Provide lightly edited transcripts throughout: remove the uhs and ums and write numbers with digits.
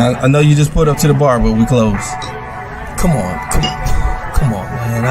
I know you just put up to the bar, but we close. Come on, man.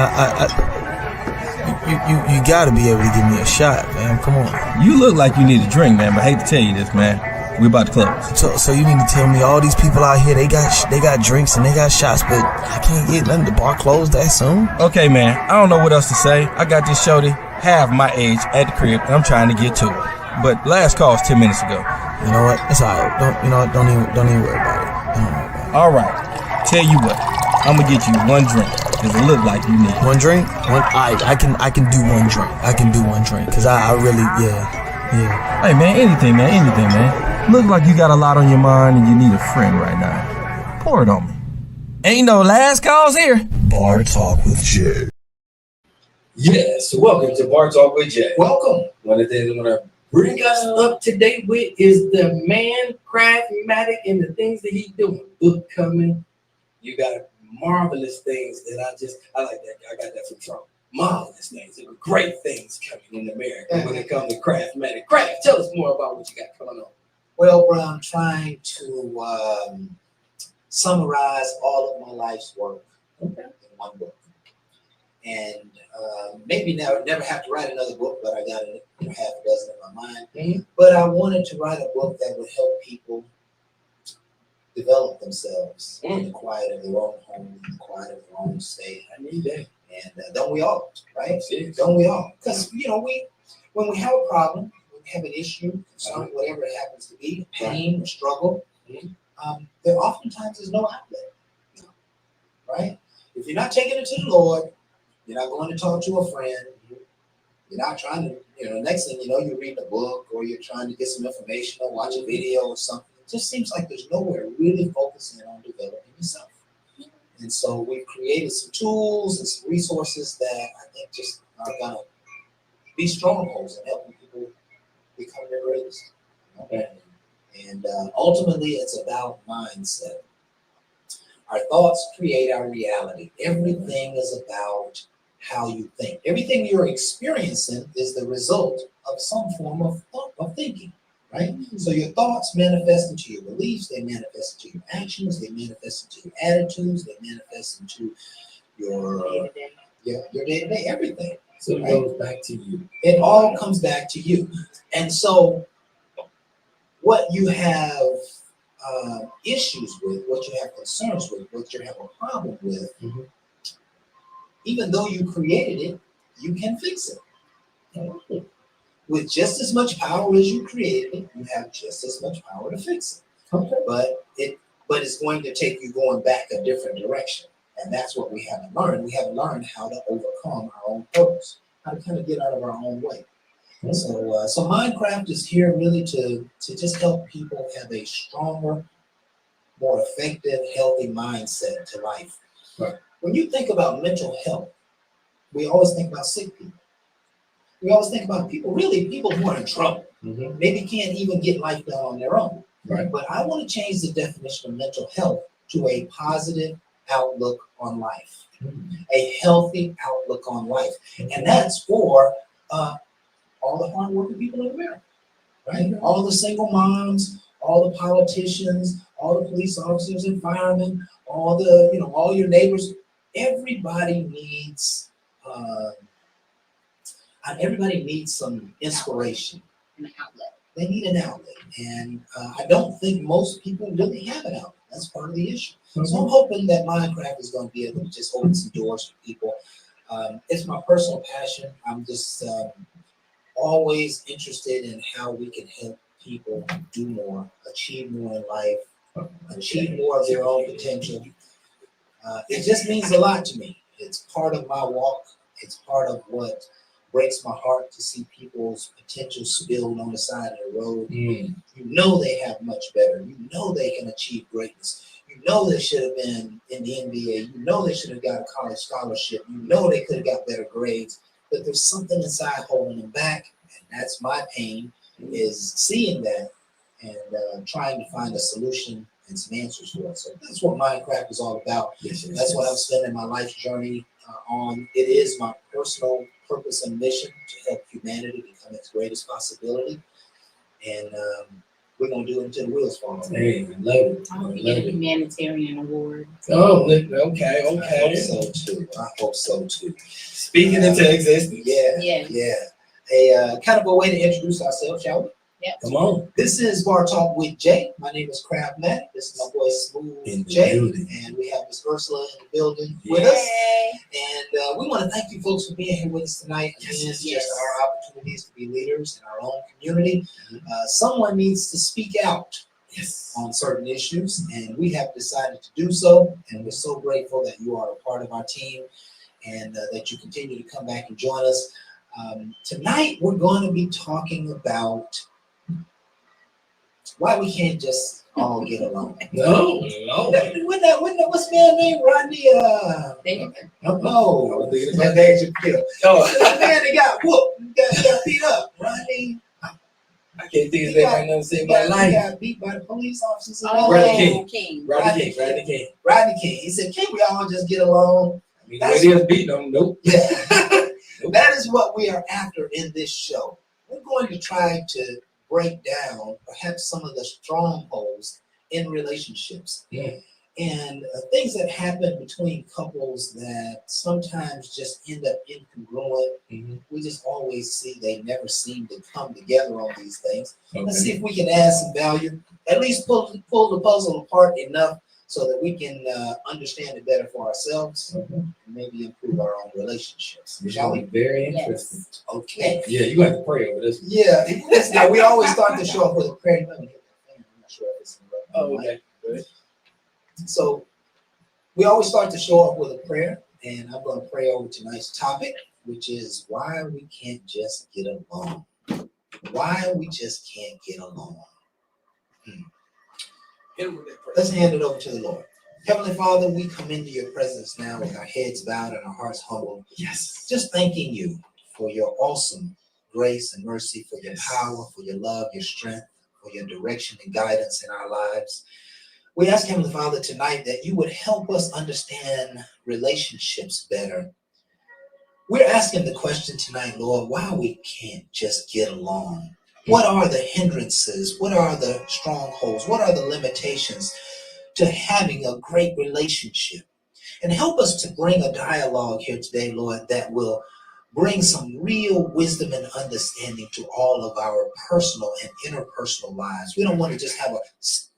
You gotta be able to give me a shot, man. Come on. You look like you need a drink, man, but I hate to tell you this, man. We about to close. So you mean to tell me all these people out here, they got drinks and they got shots, but I can't get nothing. The bar closed that soon? Okay, man. I don't know what else to say. I got this shorty half my age at the crib, and I'm trying to get to it. But last call was 10 minutes ago. You know what? It's alright. Don't even worry about it. All right. Tell you what. I'm gonna get you one drink. Does it look like you need one drink? I can do one drink. I can do one drink because I really yeah. Hey man, anything man. Look like you got a lot on your mind and you need a friend right now. Pour it on me. Ain't no last calls here. Bar Talk with Jay. Yes, welcome to Bar Talk with Jay. Welcome. One of the things I'm gonna bring us up to date with is the man Craftmatic and the things that he's doing. Book coming. You got marvelous things that I like that. I got that from Trump. Marvelous things. There were great things coming in America when it comes to Craftmatic. Craft, tell us more about what you got coming on. Well, bro, I'm trying to summarize all of my life's work in one book. And maybe never have to write another book, but I got half a dozen in my mind. Mm-hmm. But I wanted to write a book that would help people develop themselves in the quiet of their own home, in the quiet of their own state. I need that. And don't we all, right? Yes. Don't we all? Because, when we have a problem, when we have an issue, concern, whatever it happens to be, pain or struggle, there oftentimes is no outlet, right? If you're not taking it to the Lord, you're not going to talk to a friend, you're not trying to, next thing you know, you're reading a book or you're trying to get some information or watch a video or something. It just seems like there's nowhere really focusing on developing yourself. And so we've created some tools and some resources that I think just are going to be strongholds in helping people become their greatest. Okay. And ultimately, it's about mindset. Our thoughts create our reality. Everything is about how you think. Everything you're experiencing is the result of some form of thinking, right? Mm-hmm. So your thoughts manifest into your beliefs, they manifest into your actions, they manifest into your attitudes, they manifest into your day-to-day, everything. So it goes back to you. It all comes back to you. And so what you have issues with, what you have concerns with, what you have a problem with, even though you created it, you can fix it. With just as much power as you created it, you have just as much power to fix it. Okay. But it's going to take you going back a different direction. And that's what we haven't learned. We haven't learned how to overcome our own hurdles, how to kind of get out of our own way. So Minecraft is here really to just help people have a stronger, more effective, healthy mindset to life. Right. When you think about mental health, we always think about sick people. We always think about people who are in trouble. Mm-hmm. Maybe can't even get life done on their own. Right. But I want to change the definition of mental health to a positive outlook on life, a healthy outlook on life. And that's for all the hardworking people in America, right? All the single moms, all the politicians, all the police officers and firemen, all your neighbors. Everybody needs some inspiration. An outlet. They need an outlet. And I don't think most people really have an outlet. That's part of the issue. Mm-hmm. So I'm hoping that Minecraft is going to be able to just open some doors for people. It's my personal passion. I'm just always interested in how we can help people do more, achieve more in life, achieve more of their own potential. It just means a lot to me. It's part of my walk. It's part of what breaks my heart to see people's potential spilled on the side of the road. You know they have much better. You know they can achieve greatness. You know they should have been in the NBA. You know they should have got a college scholarship. You know they could have got better grades. But there's something inside holding them back. And that's my pain, is seeing that and trying to find a solution and some answers for it. So that's what Minecraft is all about. Yes, that's what I'm spending my life's journey on. It is my personal purpose and mission to help humanity become its greatest possibility. And we're gonna do it until the wheels fall off. Hey, I love it. I I hope love you get a it. humanitarian award. Oh, okay, I hope okay. so too. I hope so too. Speaking into existence. Yeah, Yes. yeah. Kind of a way to introduce ourselves, shall we? Come on. This is Bar Talk with Jay. My name is Craft Matt. This is my boy Smooth In the Jay, building. and we have Miss Ursula in the building with us. And we want to thank you folks for being here with us tonight. Again, it's Yes. just our opportunities to be leaders in our own community. Someone needs to speak out Yes. on certain issues, and we have decided to do so. And we're so grateful that you are a part of our team and that you continue to come back and join us. Tonight, we're going to be talking about why we can't just all get along. No. What's man's name? Rodney? No, that Dave Chappelle. Oh, That man that got whooped, got beat up. Rodney. I can't think his name right now to say my He life. got beat by the police officers. and Oh, all Rodney that. King. King. Rodney King. Rodney King. He said, "Can't we all just get along?" I mean, the way they was beating them, nope. Yeah. That is what we are after in this show. We're going to try to break down perhaps some of the strongholds in relationships Yeah. and things that happen between couples that sometimes just end up incongruent. Mhm. We just always see they never seem to come together on these things. Let's Okay. see if we can add some value, at least pull the puzzle apart enough so that we can understand it better for ourselves Okay. and maybe improve our own relationships. It's Shall gonna we? be very interesting. Yes. Okay. Yeah, you have to pray over this. Yeah, now we always start the show off with a prayer. Let me hit that thing. I'm not sure if it's in the right Oh, mic. okay. Good. So we always start the show off with a prayer, and I'm going to pray over tonight's topic, which is why we can't just get along. Why we just can't get along. Hit him with that prayer. Let's hand it over to the Lord. Heavenly Father, we come into your presence now with our heads bowed and our hearts humbled, Yes. just thanking you for your awesome grace and mercy, for your Yes. power, for your love, your strength, for your direction and guidance in our lives. We ask, Heavenly Father, tonight that you would help us understand relationships better. We're asking the question tonight, Lord, why we can't just get along. What are the hindrances? What are the strongholds? What are the limitations to having a great relationship? And help us to bring a dialogue here today, Lord, that will bring some real wisdom and understanding to all of our personal and interpersonal lives. We don't want to just have a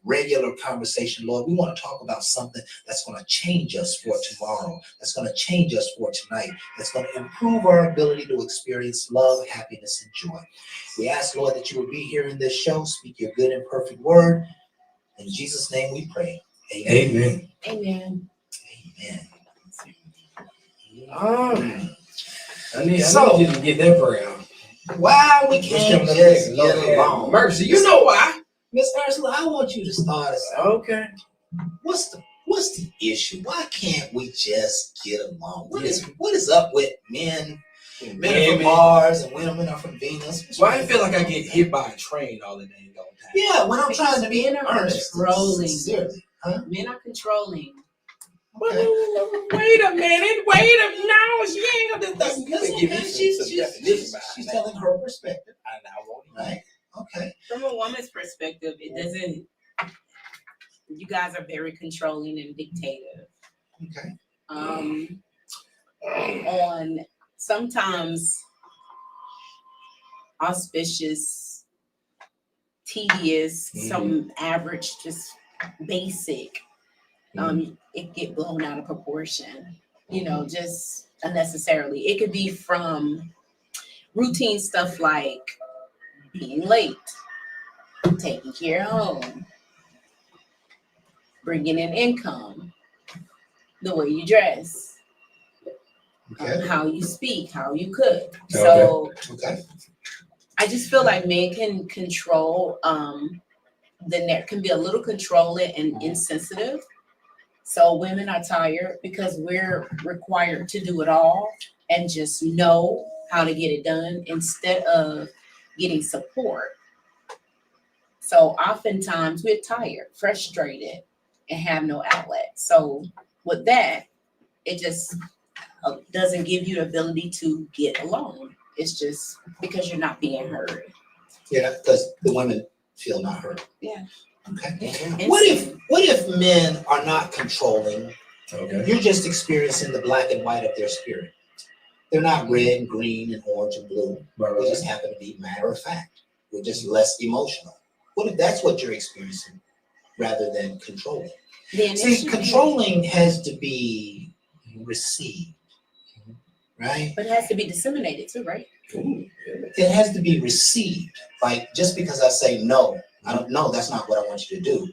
regular conversation, Lord. We want to talk about something that's going to change us for tomorrow, that's going to change us for tonight, that's going to improve our ability to experience love, happiness, and joy. We ask, Lord, that you would be here in this show, speak your good and perfect word. In Jesus' name we pray. Amen. Amen. Amen. Amen. I need So- you to get that prayer out. Why we What's can't coming up just next? get Lord have along. mercy. You know why? Miss Ursula, I want you to start us out. Okay. What's the issue? Why can't we just get along? What is up with men? Men are from Mars and women are from Venus. Why I feel like I get hit by a train all the day, all the time? Yeah, when I'm trying to be Men are earnest, controlling. sincerely. Huh? Men are controlling. Wait a minute. No, she ain't gonna just That's give me okay. some definition behind She's that. telling her perspective, I won't right? Okay. From a woman's perspective, it doesn't. You guys are very controlling and dictative. Okay. On sometimes auspicious, tedious, some average, just basic. It get blown out of proportion. Just unnecessarily. It could be from routine stuff like being late, taking care of home, bringing in income, the way you dress, Okay. how you speak, how you cook. So Okay. I just feel like men can control, can be a little controlling and insensitive. So women are tired because we're required to do it all and just know how to get it done instead of getting support. So oftentimes we're tired, frustrated, and have no outlet. So with that, it just doesn't give you the ability to get along. It's just because you're not being heard. Yeah, because the women feel not heard. Yeah. Okay. And What if men are not controlling? Okay. You're just experiencing the black and white of their spirit. They're not red and green and orange and blue. They just happen to be matter of fact. We're just less emotional. What if that's what you're experiencing rather than controlling? then it See, should be- controlling has to be received, right? but it has to be disseminated too, right? It has to be received. Like, just because I say no, I don't know, that's not what I want you to do.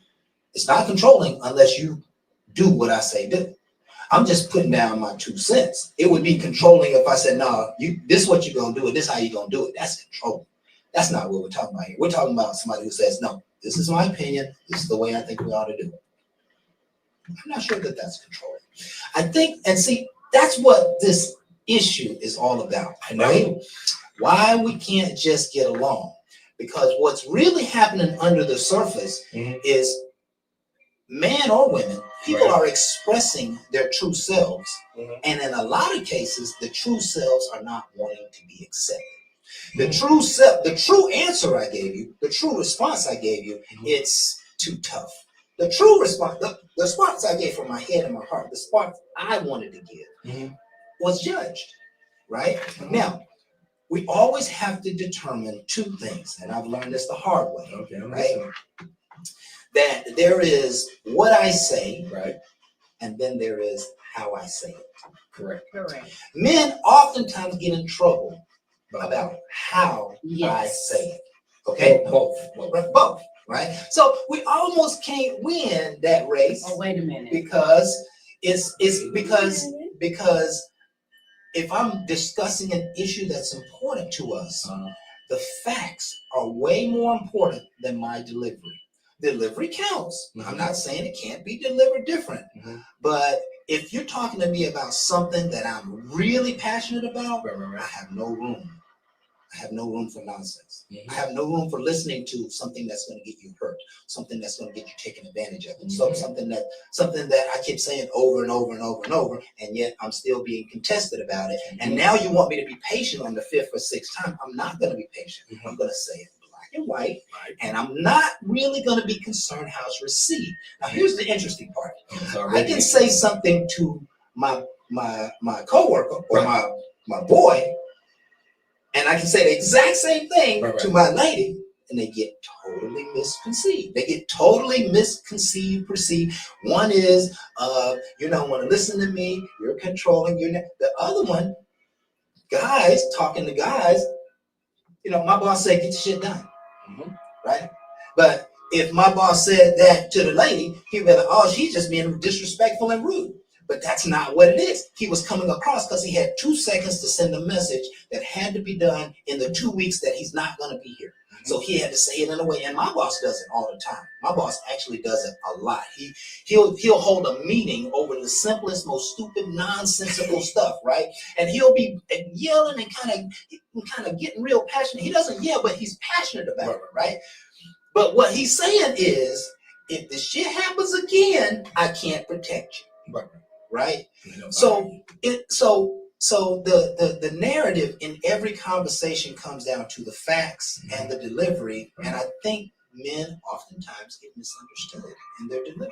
It's not controlling unless you do what I say do. I'm just putting down my 2 cents. It would be controlling if I said, no, this is what you're gonna do it, this is how you're gonna do it. That's control. That's not what we're talking about here. We're talking about somebody who says, no, this is my opinion, this is the way I think we ought to do it. I'm not sure that that's controlling. I think, and see, that's what this issue is all about, right? Why we can't just get along. Because what's really happening under the surface is men or women, people are expressing their true selves. And in a lot of cases, the true selves are not wanting to be accepted. The true self, the true answer I gave you, the true response I gave you, it's too tough. The true response, the response I gave from my head and my heart, the response I wanted to give was judged, right? Now, we always have to determine 2 things, and I've learned this the hard way, right? That there is what I say, Right. and then there is how I say it. Correct. Correct. Men oftentimes get in trouble about how I Yes. say it. Okay? Both. Right? So we almost can't win that race Oh, wait a minute. because because if I'm discussing an issue that's important to us, the facts are way more important than my delivery. Delivery counts. I'm not saying it can't be delivered different, but if you're talking to me about something that I'm really passionate about, I have no room. I have no room for nonsense. I have no room for listening to something that's going to get you hurt, something that's going to get you taken advantage of, something that I keep saying over and over and over and over, and yet I'm still being contested about it. And now you want me to be patient on the 5th or 6th time. I'm not going to be patient. I'm going to say it black and white, and I'm not really going to be concerned how it's received. Now, here's the interesting part. I can say something to my coworker or my boy, and I can say the exact same thing to my lady, and they get totally misconceived. They get totally misconceived, perceived. One is, you don't want to listen to me. You're controlling. The other one, guys talking to guys. My boss said, get the shit done, right? But if my boss said that to the lady, he'd be like, oh, she's just being disrespectful and rude. But that's not what it is. He was coming across because he had 2 seconds to send a message that had to be done in the 2 weeks that he's not going to be here. So he had to say it in a way, and my boss does it all the time. My boss actually does it a lot. He'll hold a meeting over the simplest, most stupid, nonsensical stuff, right? And he'll be yelling and kind of getting real passionate. He doesn't yell, but he's passionate about it, right? But what he's saying is, if this shit happens again, I can't protect you. Right? So the narrative in every conversation comes down to the facts and the delivery, and I think men oftentimes get misunderstood in their delivery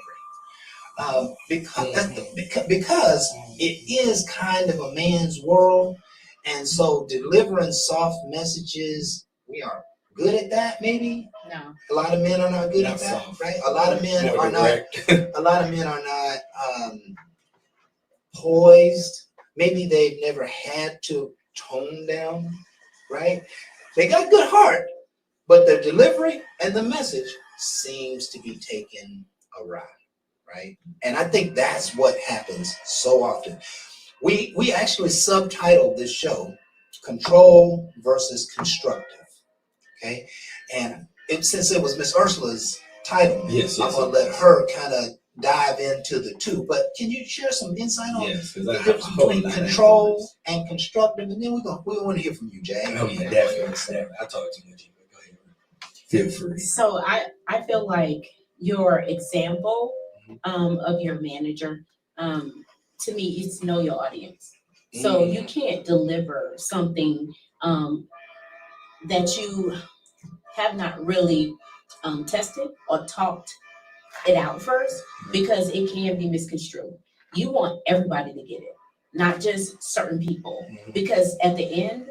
because it is kind of a man's world, and so delivering soft messages, we are good at that. Maybe No. a lot of men are not good at that, right? A lot of men are not. A lot of men are not. Poised. Maybe they've never had to tone down, right? They got good heart, but the delivery and the message seems to be taken awry, right? And I think that's what happens so often. We actually subtitled this show Control versus Constructive, okay? And since it was Miss Ursula's title, I'm gonna let her kind of dive into the 2, but can you share some insight on the difference between control and constructive? And then we want to hear from you, Jay. Oh, yeah, definitely. I talk too much. Go ahead. Feel free. So I feel like your example of your manager, to me, it's know your audience. So you can't deliver something that you have not really tested or talked it out first, because it can be misconstrued. You want everybody to get it, not just certain people, because at the end,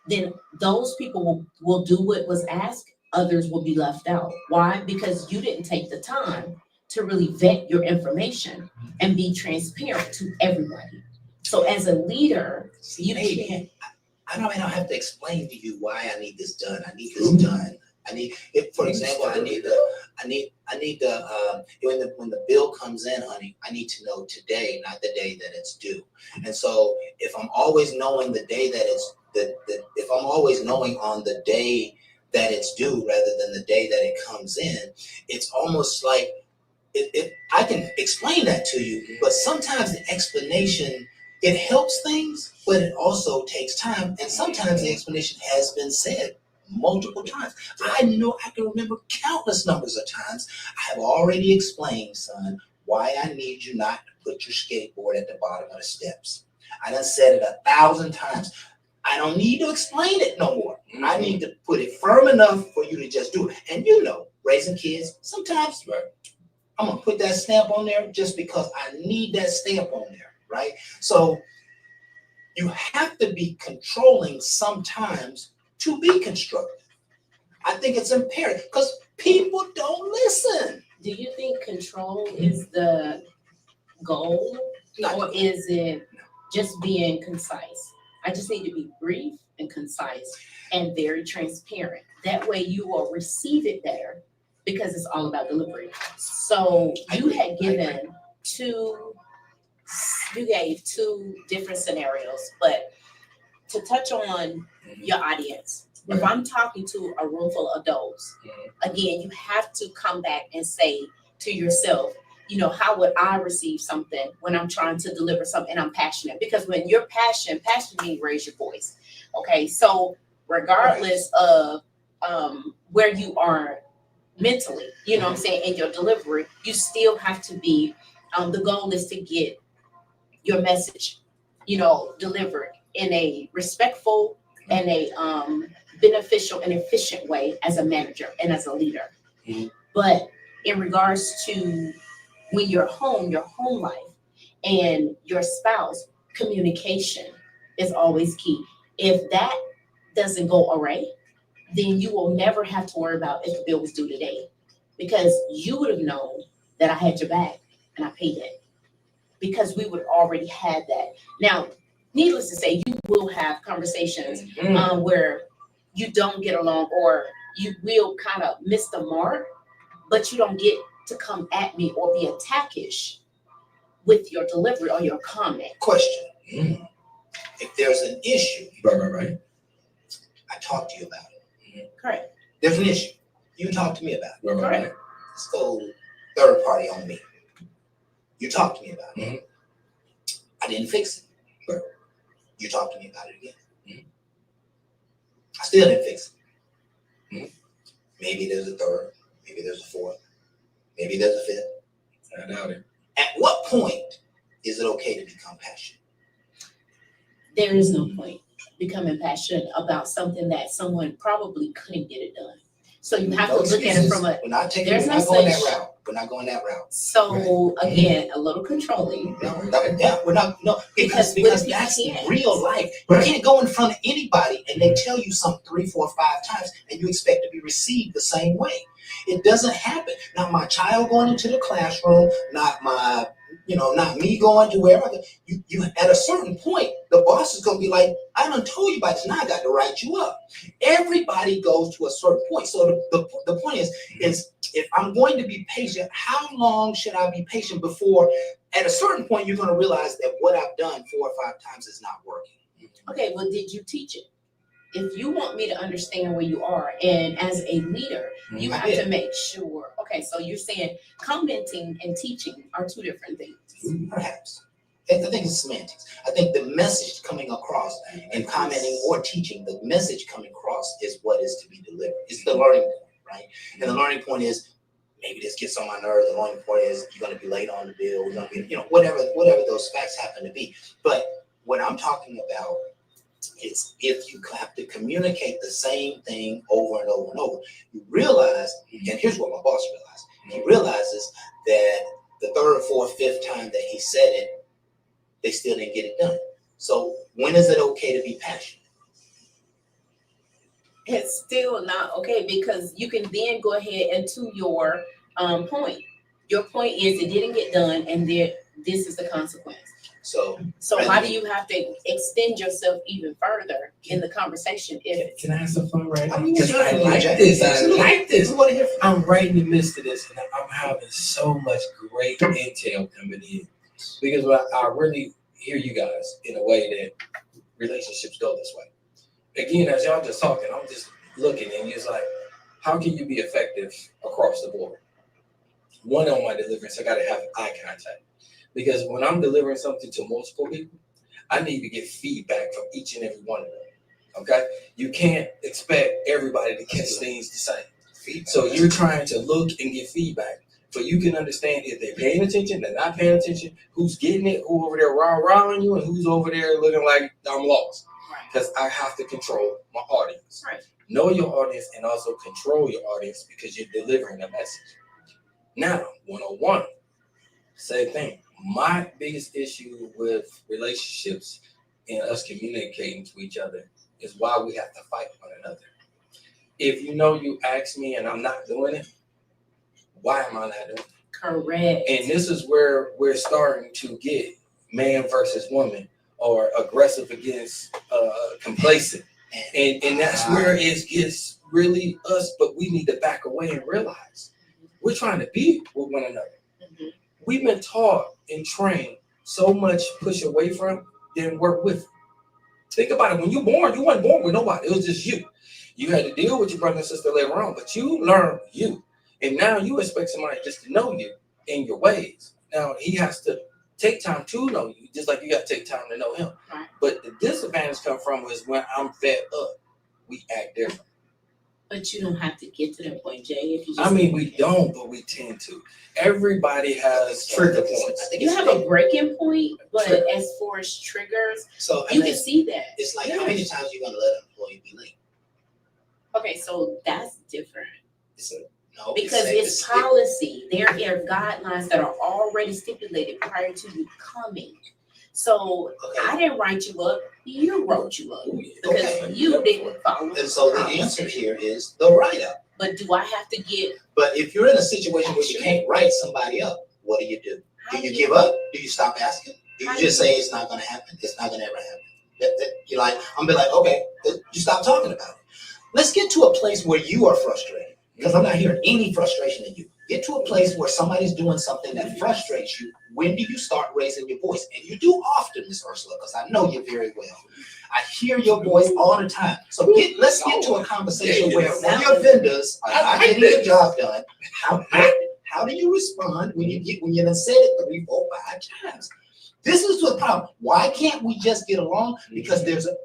then those people will do what was asked, others will be left out. Why? Because you didn't take the time to really vet your information and be transparent to everybody. So as a leader, you can't. I don't have to explain to you why I need this done. I need this done. I need, if, for example, I need the when the bill comes in, honey, I need to know today, not the day that it's due. And so if I'm always knowing the day that it's if I'm always knowing on the day that it's due rather than the day that it comes in, it's almost like I can explain that to you, but sometimes the explanation, it helps things, but it also takes time. And sometimes the explanation has been said multiple times. I know I can remember countless numbers of times I have already explained, son, why I need you not to put your skateboard at the bottom of the steps. I done said it 1,000 times. I don't need to explain it no more. I need to put it firm enough for you to just do it. And you know, raising kids, sometimes I'm gonna put that stamp on there just because I need that stamp on there, right? So you have to be controlling sometimes to be constructive. I think it's imperative because people don't listen. Do you think control is the goal, or is it just being concise? I just need to be brief and concise and very transparent. That way you will receive it better, because it's all about delivery. So you had given two different scenarios, but to touch on your audience, if I'm talking to a room full of adults, again, you have to come back and say to yourself, you know, how would I receive something when I'm trying to deliver something and I'm passionate? Because when you're passionate means raise your voice. Okay, so regardless of where you are mentally, you know what I'm saying, in your delivery, you still have to be, the goal is to get your message, you know, delivered in a respectful and a beneficial and efficient way as a manager and as a leader. But in regards to when you're home, your home life and your spouse, communication is always key. If that doesn't go awry, then you will never have to worry about if the bill was due today, because you would have known that I had your back and I paid it, because we would already had that. Now, needless to say, you will have conversations where you don't get along, or you will kind of miss the mark, but you don't get to come at me or be attackish with your delivery or your comment. Question. If there's an issue, Right. I talk to you about it. Correct. There's an issue. You talk to me about it. Right. Let's go third party on me. You talk to me about it. I didn't fix it. You talk to me about it again. I still didn't fix it. Maybe there's a third. Maybe there's a fourth. Maybe there's a fifth. I doubt it. At what point is it okay to become passionate? There is no point becoming passionate about something that someone probably couldn't get it done. So you have to look at it from a, We're not taking. there's We're no not going such- that route. We're not going that route. so again, a little controlling. We're not. No, because Because what if you that's can't? real life. You can't go in front of anybody and they tell you something 3, 4, 5 times and you expect to be received the same way. It doesn't happen. Not my child going into the classroom. Not my, not me going to wherever. You at a certain point, the boss is gonna be like, I done told you about this. Now I got to write you up. Everybody goes to a certain point. So the point is if I'm going to be patient, how long should I be patient before at a certain point you're going to realize that what I've done 4 or 5 times is not working? Okay, well, did you teach it? If you want me to understand where you are, and as a leader, you I have did. to make sure. Okay, so you're saying commenting and teaching are two different things. Perhaps. I think it's semantics. I think the message coming across and commenting or teaching, the message coming across is what is to be delivered. It's the learning point, right? And the learning point is maybe this gets on my nerves. The learning point is you're going to be late on the bill. We're going to be, whatever those facts happen to be. But what I'm talking about It's if you have to communicate the same thing over and over and over. You realize, and here's what my boss realized. He realizes that the third, fourth, fifth time that he said it, they still didn't get it done. So when is it okay to be passionate? It's still not okay because you can then go ahead and to your point. Your point is it didn't get done, and this is the consequence. So How do you have to extend yourself even further in the conversation? If Can I have some fun right now? I mean, Because I certainly, like Jack. this. I Absolutely. like this. We want to hear from I'm right in the midst of this, and I'm having so much great intel coming in because I really hear you guys in a way that relationships go this way. Again, as y'all just talking, I'm just looking, and it's like, how can you be effective across the board? One, on my deliverance, I got to have eye contact because when I'm delivering something to multiple people, I need to get feedback from each and every one of them. Okay, you can't expect everybody to catch things the same. feedback. So you're trying to look and get feedback so you can understand if they're paying attention, they're not paying attention, who's getting it, who over there rah-rahing you, and who's over there looking like I'm lost. Because I have to control my audience. Right. Know your audience and also control your audience because you're delivering a message. Now, 101, same thing. My biggest issue with relationships and us communicating to each other is why we have to fight one another. If you know you ask me and I'm not doing it, why am I not doing it? correct. And this is where we're starting to get man versus woman or aggressive against complacent. And that's where it gets really us, but we need to back away and realize we're trying to be with one another. Mhm. We've been taught and trained so much push away from than work with. Think about it. When you born, you weren't born with nobody. It was just you. You had to deal with your brother and sister later on, but you learned you. And now you expect somebody just to know you in your ways. Now he has to take time to know you, just like you got to take time to know him. Right. But the disadvantage come from is when I'm fed up, we act different. But you don't have to get to that point, Jay. If you just I mean, we don't, but we tend to. Everybody has trigger points. I think you it's have a breaking point, but Trigger. as far as triggers, So I you mean, can see that. it's like how many times you gonna let an employee be late? Okay, so that's different No, because it's policy. There are guidelines that are already stipulated prior to you coming. So Okay. I didn't write you up; you wrote you up because Okay. you didn't follow. And so the policy. answer here is the write-up. But do I have to get? But if you're in a situation where you can't write somebody up, what do? Do how you do give up? Do you stop asking? Do you How just do you- say it's not gonna happen? It's not gonna ever happen. You're like, I'm be like, okay, you stop talking about it. Let's get to a place where you are frustrated. Because I'm not hearing any frustration in you. Get to a place where somebody's doing something that frustrates you. When do you start raising your voice? And you do often, Miss Ursula, because I know you very well. I hear your voice all the time. So let's get to a conversation where when your vendors are not getting the job done, how do you respond when you done said it 3, 4, 5 times? This is the problem. Why can't we just get along? Because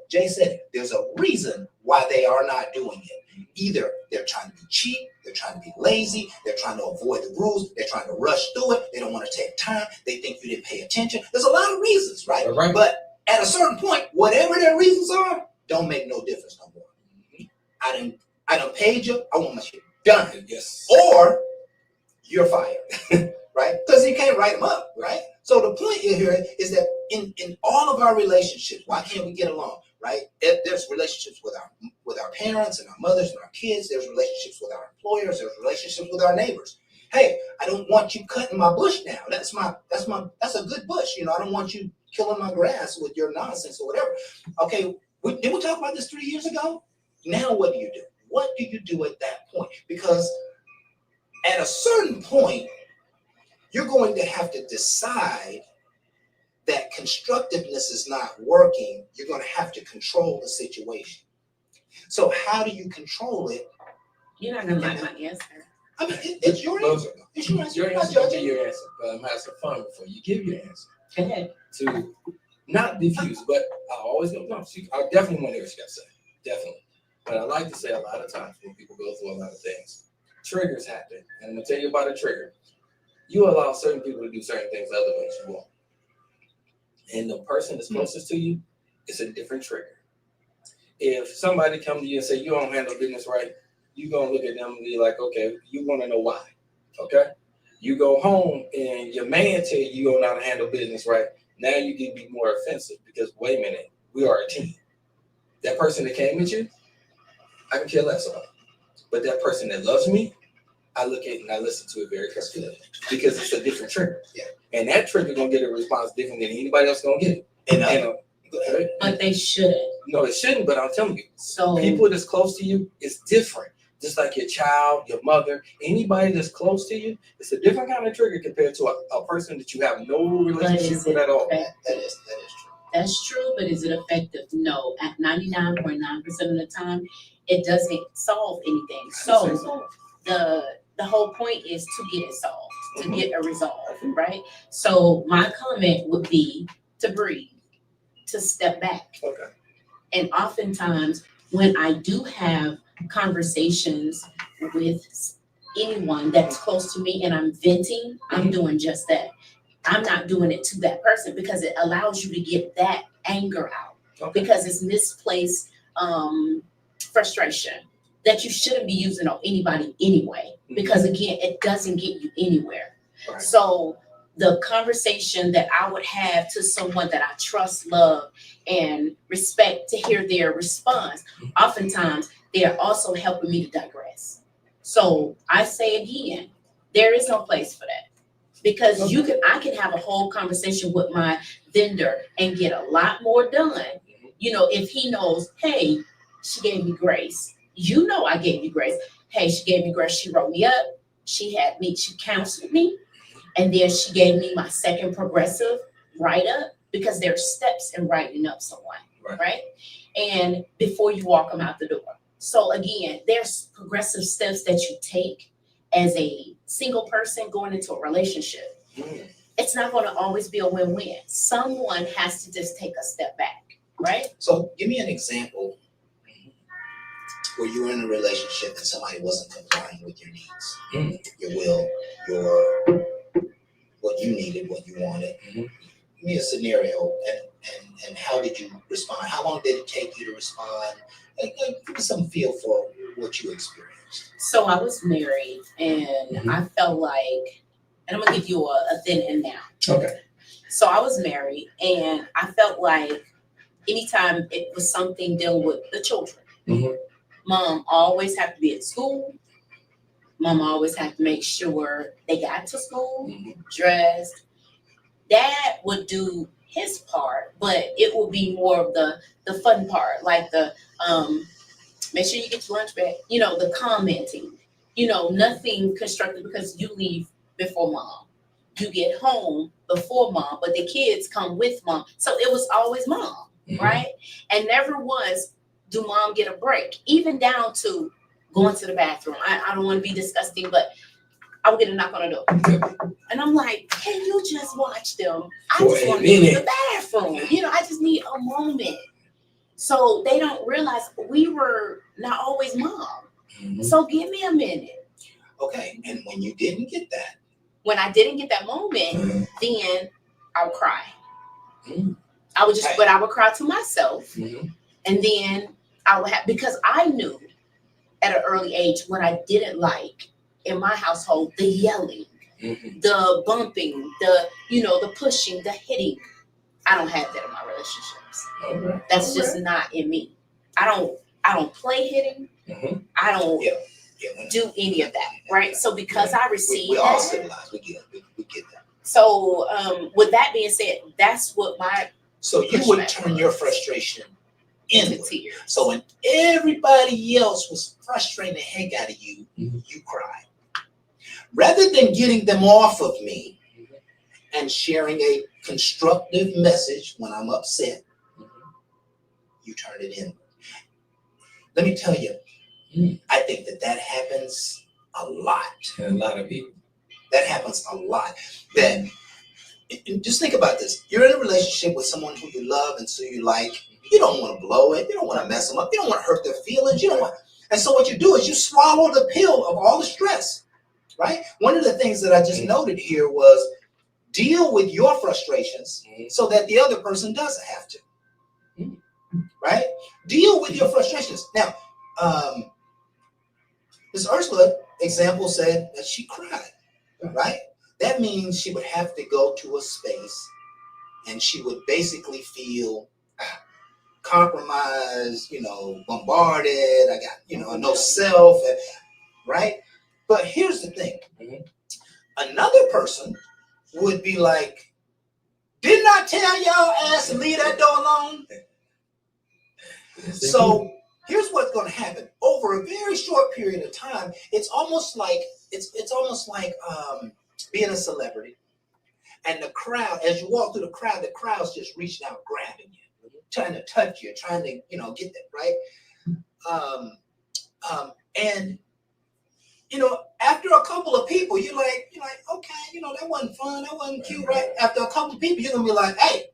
Jay said it, there's a reason why they are not doing it. Either they're trying to be cheap, they're trying to be lazy, they're trying to avoid the rules, they're trying to rush through it, they don't want to take time, they think you didn't pay attention. There's a lot of reasons, right? Right. But at a certain point, whatever their reasons are, don't make no difference no more. I done paid you, I want my shit done. Yes. Or you're fired, right? Because you can't write them up, right? So the point here is that in all of our relationships, why can't we get along, right? There's relationships with our parents and our mothers and our kids. There's relationships with our employers. There's relationships with our neighbors. Hey, I don't want you cutting my bush down. That's a good bush. You know, I don't want you killing my grass with your nonsense or whatever. Okay, did we talk about this 3 years ago? Now what do you do? What do you do at that point? Because at a certain point, you're going to have to decide that constructiveness is not working. You're going to have to control the situation. So how do you control it? You're not gonna like my answer. I mean, it's your answer. It's your answer. Your I'm not answer will be judging. your answer, but I'm having some fun before you give your answer. Go ahead. To not diffuse, but I always go, no, I definitely want to hear what you got to say. Definitely. But I like to say a lot of times when people go through a lot of things, triggers happen. And I'm going to tell you about a trigger. You allow certain people to do certain things other ones you won't. And the person that's closest to you, it's a different trigger. if somebody come to you and say you don't handle business right, you gonna look at them and be like, okay, you want to know why? Okay, you go home and your man tell you don't know how to handle business right. Now you can be more offensive because wait a minute, we are a team. That person that came at you, I can care less about. But that person that loves me, I look at it and I listen to it very carefully because it's a different trigger. Yeah. And that trigger gonna get a response different than anybody else gonna get. And But they shouldn't. No, it shouldn't, but I'm telling you, So people that's close to you is different. Just like your child, your mother, anybody that's close to you, it's a different kind of trigger compared to a person that you have no relationship with at all. that is true. That's true, but is it effective? No. At 99.9% of the time, it doesn't solve anything. So the whole point is to get it solved, to get a resolve, right? So my comment would be to breathe, to step back. Okay. And oftentimes when I do have conversations with anyone that's close to me and I'm venting, I'm doing just that. I'm not doing it to that person because it allows you to get that anger out Okay. because it's misplaced frustration that you shouldn't be using on anybody anyway, because again, it doesn't get you anywhere. Right. So the conversation that I would have to someone that I trust, love, and respect to hear their response, oftentimes they are also helping me to digress. So I say again, there is no place for that. Because I can have a whole conversation with my vendor and get a lot more done. You know, if he knows, hey, she gave me grace. You know, I gave you grace. Hey, she gave me grace. She wrote me up. She counseled me. And then she gave me my second progressive write-up because there are steps in writing up someone, right? And before you walk them out the door. So again, there's progressive steps that you take as a single person going into a relationship. It's not going to always be a win-win. Someone has to just take a step back, right? So give me an example where you were in a relationship and somebody wasn't complying with your needs, your will, what you needed, what you wanted. Give me a scenario and how did you respond? How long did it take you to respond? Give me some feel for what you experienced. So I was married and I felt like, and I'm gonna give you a then and now. Okay. So I was married and I felt like anytime it was something dealing with the children, mom always had to be at school. Mom always had to make sure they got to school, dressed. Dad would do his part, but it would be more of the fun part, like the make sure you get your lunch back, you know, the commenting, you know, nothing constructive because you leave before mom. You get home before mom, but the kids come with mom. So it was always mom, right? And never once do mom get a break, even down to going to the bathroom. I don't want to be disgusting, but I would get a knock on the door. And I'm like, can you just watch them? I just want to use the bathroom. You know, I just need a moment. So they don't realize we were not always mom. So give me a minute. Okay, and when you didn't get that? When I didn't get that moment, then I would cry. I would but I would cry to myself. And then I would have, because I knew at an early age what I didn't like in my household, the yelling, the bumping, the pushing, the hitting. I don't have that in my relationships. That's just not in me. I don't play hitting. I don't do any of that, right? So because I received we all that, civilized. We get that. So with that being said, that's what my So you would turn your frustration into inward. tears. So when everybody else was frustrating the heck out of you, you cried. Rather than getting them off of me and sharing a constructive message when I'm upset, you turn it inward. Let me tell you, I think that happens a lot. And a lot of people. That happens a lot. That just think about this. You're in a relationship with someone who you love and so you like. You don't want to blow it. You don't want to mess them up. You don't want to hurt their feelings. And so what you do is you swallow the pill of all the stress, right? One of the things that I just noted here was deal with your frustrations so that the other person doesn't have to, right? Deal with your frustrations. Now, Miss Ursula example said that she cried, right? That means she would have to go to a space and she would basically feel compromised, bombarded. I got, no self, right? But here's the thing. Another person would be like, didn't I tell y'all ass to leave that door alone? So here's what's going to happen over a very short period of time. It's almost like being a celebrity, and the crowd, as you walk through the crowd's just reaching out, grabbing you, trying to touch you, trying to get that right. And after a couple of people, you're like, okay, that wasn't fun, that wasn't cute, right? After a couple of people, you're gonna be like, hey,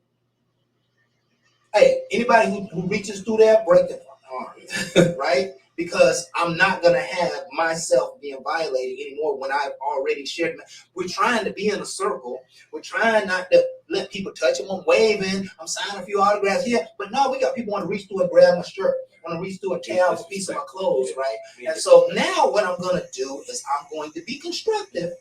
anybody who reaches through there, break the arm, right? Because I'm not gonna have myself being violated anymore when I've already shared. We're trying to be in a circle. We're trying not to let people touch them. I'm waving. I'm signing a few autographs here, but no, we got people want to reach through and grab my shirt. Want to reach through and tear off a piece of my clothes, right? And so now what I'm gonna do is I'm going to be constructive.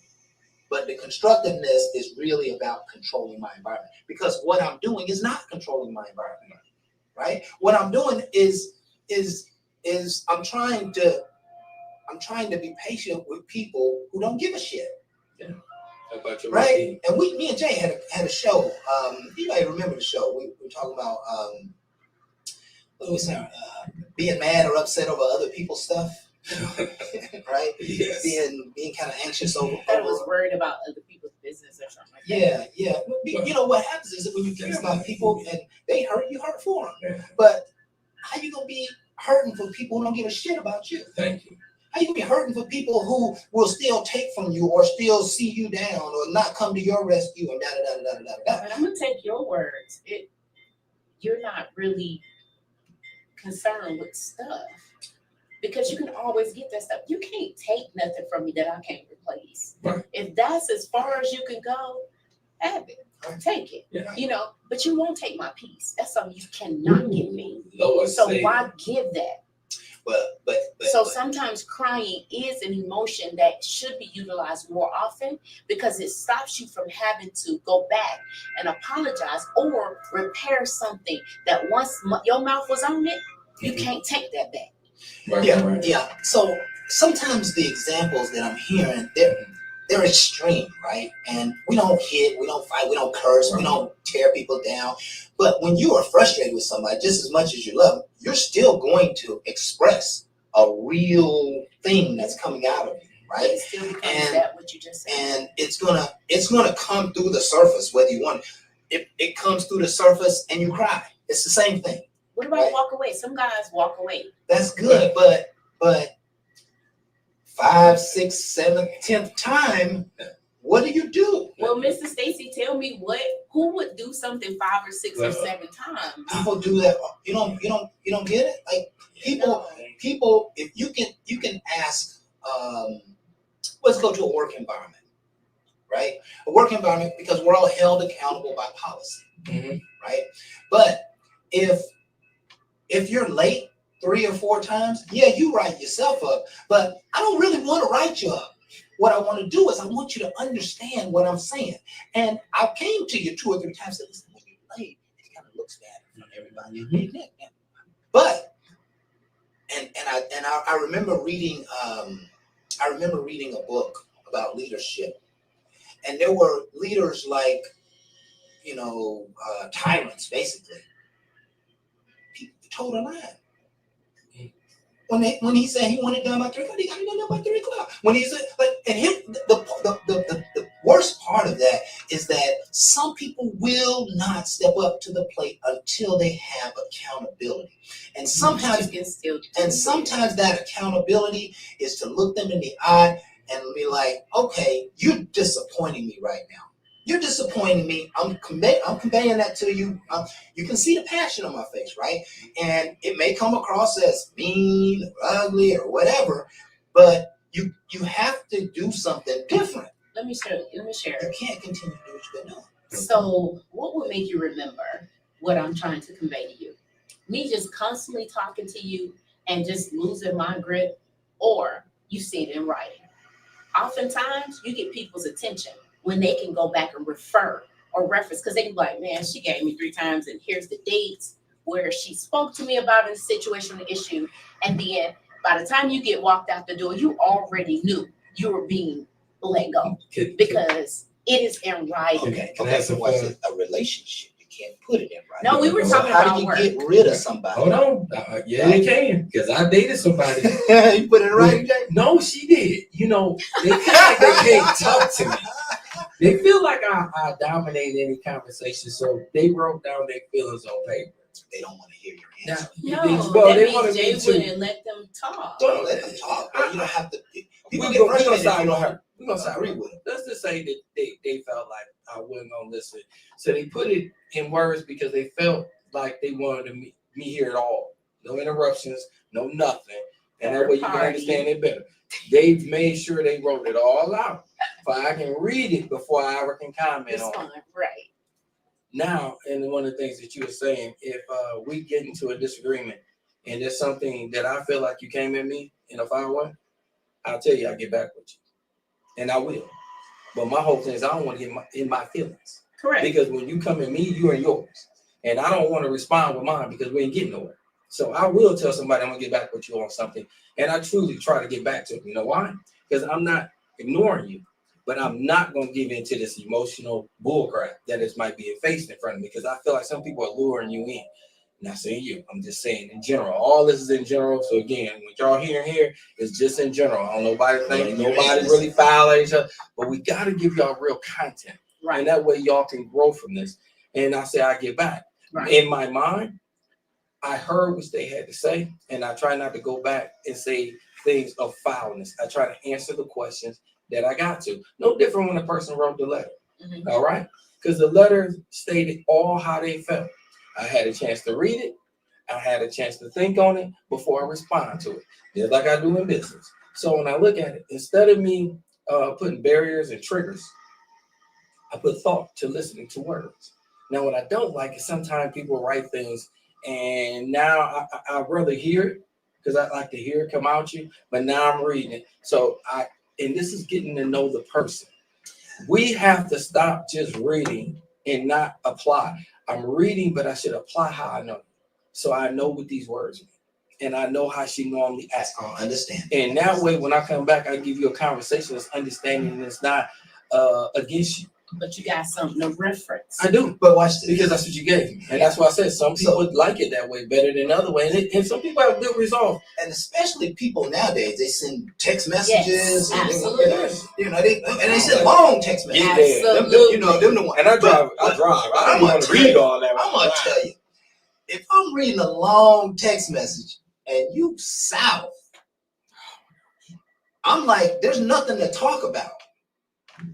But the constructiveness is really about controlling my environment, because what I'm doing is not controlling my environment, right? What I'm doing is I'm trying to be patient with people who don't give a shit. Yeah. How about your right? routine? And me and Jay had a show. You might remember the show. We were talking about what was that? Being mad or upset over other people's stuff. Right? Yes. Being kind of anxious over. I was worried about other people's business or something like that. Yeah. What happens is that when you care about people and they hurt, you hurt for them. Yeah. But how you gonna be hurting for people who don't give a shit about you? Thank you. How you gonna be hurting for people who will still take from you or still see you down or not come to your rescue and da da da da da da? But I'm gonna take your words. You're not really concerned with stuff, because you can always get that stuff. You can't take nothing from me that I can't replace. Right. If that's as far as you can go, have it. Take it. Yeah. But you won't take my peace. That's something you cannot give me. Lord So save why me. give that? But So sometimes crying is an emotion that should be utilized more often, because it stops you from having to go back and apologize or repair something that once your mouth was on it, you can't take that back. Right, yeah, right. yeah. So sometimes the examples that I'm hearing, they're extreme, right? And we don't hit, we don't fight, we don't curse, we don't tear people down. But when you are frustrated with somebody, just as much as you love them, you're still going to express a real thing that's coming out of you, right? It still becomes that what you just said. And it's gonna come through the surface whether you want it. It comes through the surface and you cry. It's the same thing. What about right? walk away? Some guys walk away. That's good, but 5th, 6th, 7th, 10th time, what do? Well, Mr. Stacy, tell me who would do something 5 or 6 or 7 times? People do that. You don't get it? Like people, if you can ask, let's go to a work environment, right? A work environment, because we're all held accountable by policy, right? But if you're late 3 or 4 times, yeah, you write yourself up, but I don't really want to write you up. What I want to do is I want you to understand what I'm saying. And I came to you 2 or 3 times and said, listen, when you're late, it kind of looks bad in front of everybody. But I remember reading a book about leadership, and there were leaders like tyrants, basically. People told a lie. When he said he wanted done by 3 o'clock, he got it done by 3 o'clock. When he said, the worst part of that is that some people will not step up to the plate until they have accountability. And sometimes that accountability is to look them in the eye and be like, okay, you're disappointing me right now. You're disappointing me. I'm conveying that to you. You can see the passion on my face, right? And it may come across as mean or ugly or whatever, but you have to do something different. Let me share. You can't continue to do what you've been doing. So what would make you remember what I'm trying to convey to you? Me just constantly talking to you and just losing my grip, or you see it in writing. Oftentimes, you get people's attention when they can go back and refer or reference, because they can be like, man, she gave me 3 times, and here's the dates where she spoke to me about a situation, an issue, and then by the time you get walked out the door, you already knew you were being let go because it is in writing. Okay, Can I okay. ask So a what's question? a relationship? You can't put it in writing. No, we were So talking how about do you work. get rid of somebody? Hold on. Yeah, they can, because I dated somebody. You put it in writing, Jay? No, she did. You know, they feel like they can't talk to me. They feel like I dominate any conversation, so they wrote down their feelings on paper. They don't want to hear your Now, answer. No, that they wanted means me Jay to. wouldn't let them talk. Don't let them talk. But you don't have to. People We get gonna frustrated if side you with don't her. We gonna side agree with her. with them. Let's just say that they felt like I wasn't gonna listen, so they put it in words because they felt like they wanted me hear it all. No interruptions, no nothing, and that way you can understand it better. They've made sure they wrote it all out, so I can read it before I ever can comment on it. Respond, right. Now, and one of the things that you were saying, if we get into a disagreement and there's something that I feel like you came at me in a fine way, I'll tell you I'll get back with you. And I will. But my whole thing is I don't want to get in my feelings. Correct. Because when you come at me, you're in yours. And I don't want to respond with mine because we ain't getting nowhere. So I will tell somebody I'm gonna get back with you on something. And I truly try to get back to them. You know why? Because I'm not ignoring you. But I'm not going to give into this emotional bullcrap that is might be faced in front of me, because I feel like some people are luring you in. Not saying you, I'm just saying in general. All this is in general. So again, what y'all hearing here is just in general. I don't nobody think nobody really foul at each other, but we got to give y'all real content, Right. and that way y'all can grow from this. And I say I get back. Right. In my mind, I heard what they had to say, and I try not to go back and say things of foulness. I try to answer the questions that I got to. No different when the person wrote the letter. Mhm. All right? Because the letter stated all how they felt. I had a chance to read it. I had a chance to think on it before I respond to it, just like I do in business. So when I look at it, instead of me putting barriers and triggers, I put thought to listening to words. Now, what I don't like is sometimes people write things, and now I rather hear it because I like to hear it come out you, but now I'm reading it. So and this is getting to know the person. We have to stop just reading and not apply. I'm reading, but I should apply how I know. So I know what these words mean, and I know how she normally acts. I understand. And that way, when I come back, I give you a conversation that's understanding and it's not against you. But you got something to reference. I do, But watch this. because that's what you gave me, and that's why I said some people would like it that way better than other way, and some people have good resolve. And especially people nowadays, they send text messages. Yes, and absolutely. they send long text messages. Yeah. Them the ones. And I drive. But I don't I'm want to read all that. I'm gonna tell you, if I'm reading a long text message and you south, I'm like, there's nothing to talk about.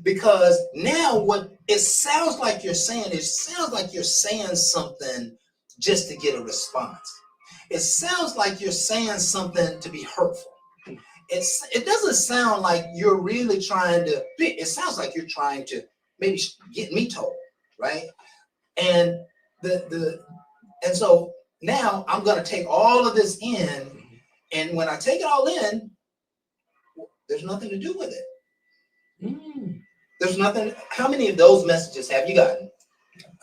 Because now what it sounds like you're saying, it sounds like you're saying something just to get a response. It sounds like you're saying something to be hurtful. It doesn't sound like you're really trying to, it sounds like you're trying to maybe get me told, right? And and so now I'm gonna take all of this in, and when I take it all in, there's nothing to do with it. There's nothing. How many of those messages have you gotten?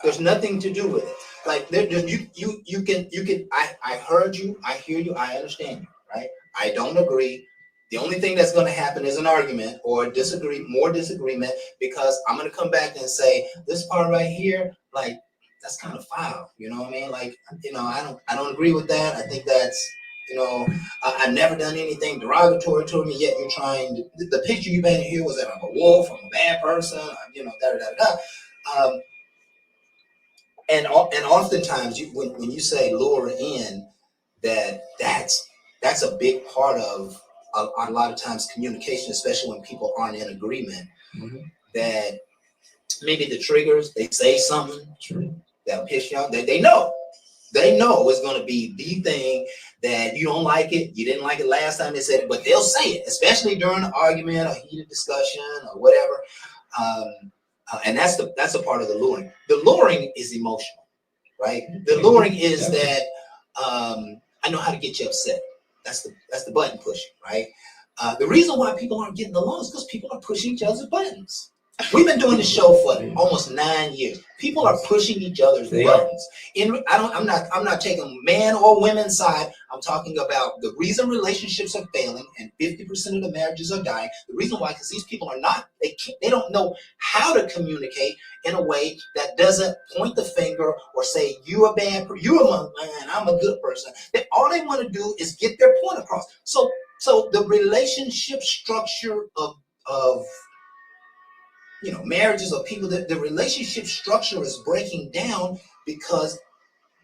There's nothing to do with it. Like you can. I heard you. I hear you. I understand you. Right. I don't agree. The only thing that's going to happen is an argument or more disagreement, because I'm going to come back and say this part right here, like that's kind of foul. You know what I mean? Like, I don't agree with that. I think that's, I've never done anything derogatory to me, yet you're trying to, the picture you painted here was that I'm a wolf, I'm a bad person, And oftentimes when you say lure in, that's a big part of a lot of times communication, especially when people aren't in agreement, that maybe the triggers, they say something that'll piss you off. They know it's going to be the thing that you don't like it. You didn't like it last time they said it, but they'll say it, especially during an argument or heated discussion or whatever. And that's a part of the luring. The luring is emotional, right? The luring is that I know how to get you upset. That's the button pushing, right? The reason why people aren't getting along is because people are pushing each other's buttons. We've been doing the show for almost 9 years. People are pushing each other's buttons. I'm not taking man or women's side. I'm talking about the reason relationships are failing and 50% of the marriages are dying. The reason why, because these people are not, they don't know how to communicate in a way that doesn't point the finger or say you're a bad person, you're a man, I'm a good person. All they want to do is get their point across. So the relationship structure of marriages of people, that the relationship structure is breaking down because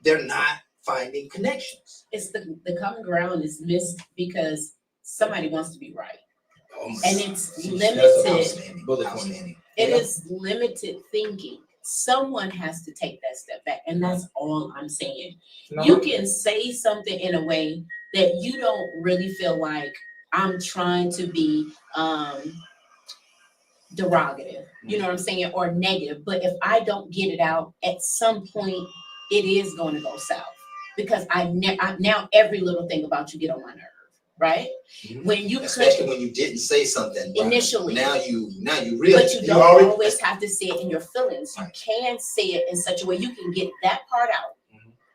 they're not finding connections. It's the common ground is missed because somebody wants to be right. And it's limited. Outstanding. It is limited thinking. Someone has to take that step back. And that's all I'm saying. You can say something in a way that you don't really feel like I'm trying to be derogative, you know what I'm saying, or negative. But if I don't get it out, at some point, it is going to go south because I now every little thing about you get on my nerve, right? Mm-hmm. When you especially when you didn't say something initially, now you really. But you don't always have to say it in your feelings. You can say it in such a way you can get that part out,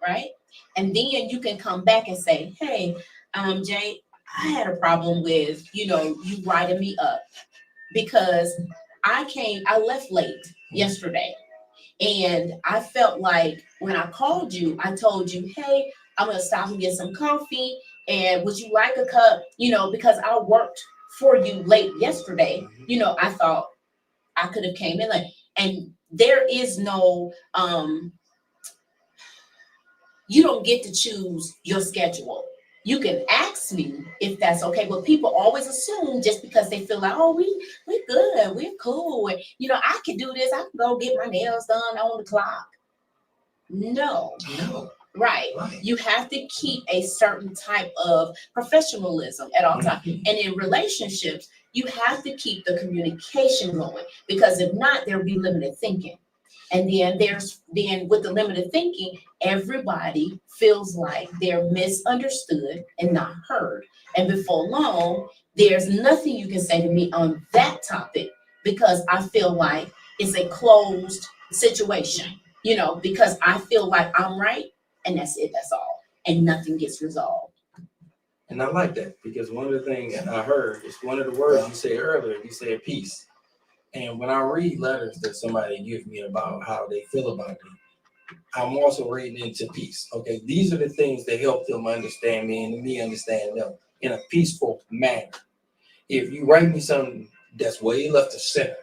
right? And then you can come back and say, hey, Jay, I had a problem with you writing me up. Because I left late yesterday and I felt like when I called you, I told you, hey, I'm going to stop and get some coffee. And would you like a cup? Because I worked for you late yesterday, I thought I could have came in late. And there is no, you don't get to choose your schedule. You can ask me if that's okay, but people always assume just because they feel like, oh, we're good, we're cool, and I can do this, I can go get my nails done on the clock. No. Right. You have to keep a certain type of professionalism at all times. And in relationships, you have to keep the communication going because if not, there'll be limited thinking. And then with the limited thinking, everybody feels like they're misunderstood and not heard. And before long, there's nothing you can say to me on that topic because I feel like it's a closed situation, because I feel like I'm right and that's it, that's all. And nothing gets resolved. And I like that because one of the things I heard is one of the words you said earlier, you said peace. And when I read letters that somebody gives me about how they feel about me, I'm also reading into peace. Okay, these are the things that help them understand me and me understand them in a peaceful manner. If you write me something that's way left of center,